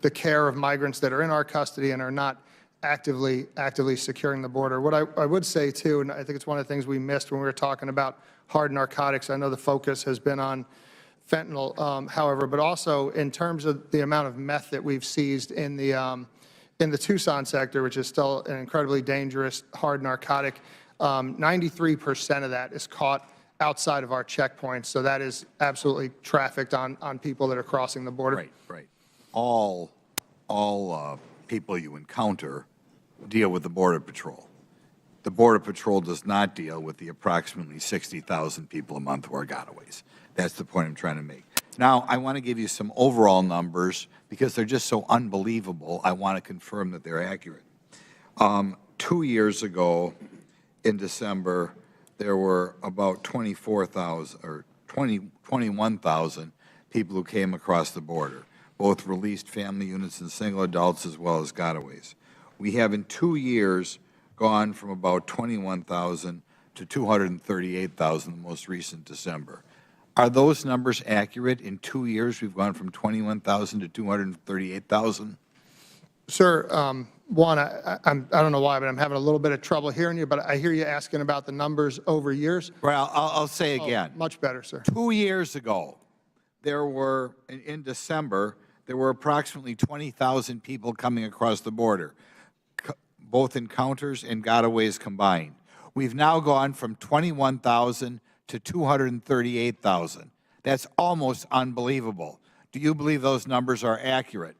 the care of migrants that are in our custody and are not actively securing the border. What I would say, too, and I think it's one of the things we missed when we were talking about hard narcotics, I know the focus has been on fentanyl, however, but also in terms of the amount of meth that we've seized in the Tucson sector, which is still an incredibly dangerous hard narcotic, 93% of that is caught outside of our checkpoints. So that is absolutely trafficked on people that are crossing the border. Right, right. All people you encounter deal with the Border Patrol. The Border Patrol does not deal with the approximately 60,000 people a month who are gotaways. That's the point I'm trying to make. Now, I want to give you some overall numbers because they're just so unbelievable. I want to confirm that they're accurate. 2 years ago, in December, there were about 24,000 or 21,000 people who came across the border, both released family units and single adults as well as gotaways. We have in 2 years gone from about 21,000 to 238,000 the most recent December. Are those numbers accurate? In 2 years, we've gone from 21,000 to 238,000? Sir, one, I don't know why, but I'm having a little bit of trouble hearing you, but I hear you asking about the numbers over years. Well, I'll say again. Much better, sir. 2 years ago, there were, in December, there were approximately 20,000 people coming across the border, both encounters and gotaways combined. We've now gone from 21,000 to 238,000. That's almost unbelievable. Do you believe those numbers are accurate?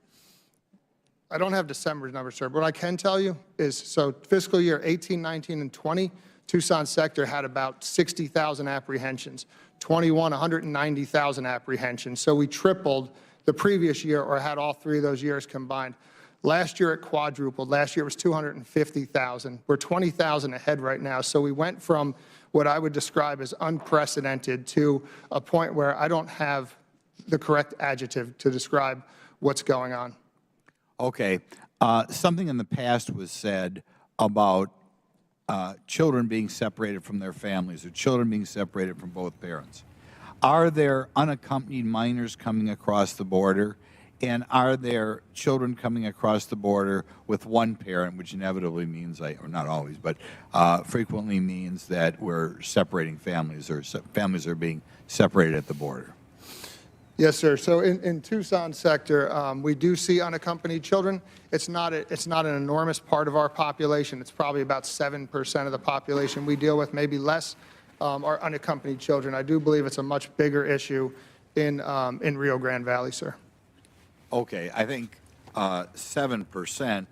I don't have December's numbers, sir. But what I can tell you is, so fiscal year 18, 19, and 20, Tucson sector had about 60,000 apprehensions. 21, 190,000 apprehensions. So we tripled the previous year, or had all three of those years combined. Last year it quadrupled. Last year it was 250,000. We're 20,000 ahead right now. So we went from what I would describe as unprecedented to a point where I don't have the correct adjective to describe what's going on. Okay. Something in the past was said about children being separated from their families or children being separated from both parents. Are there unaccompanied minors coming across the border? And are there children coming across the border with one parent, which inevitably means, or not always, but frequently means that we're separating families, or families are being separated at the border? Yes, sir. So in Tucson sector, we do see unaccompanied children. It's not an enormous part of our population. It's probably about 7% of the population we deal with, maybe less, are unaccompanied children. I do believe it's a much bigger issue in Rio Grande Valley, sir. Okay, I think 7%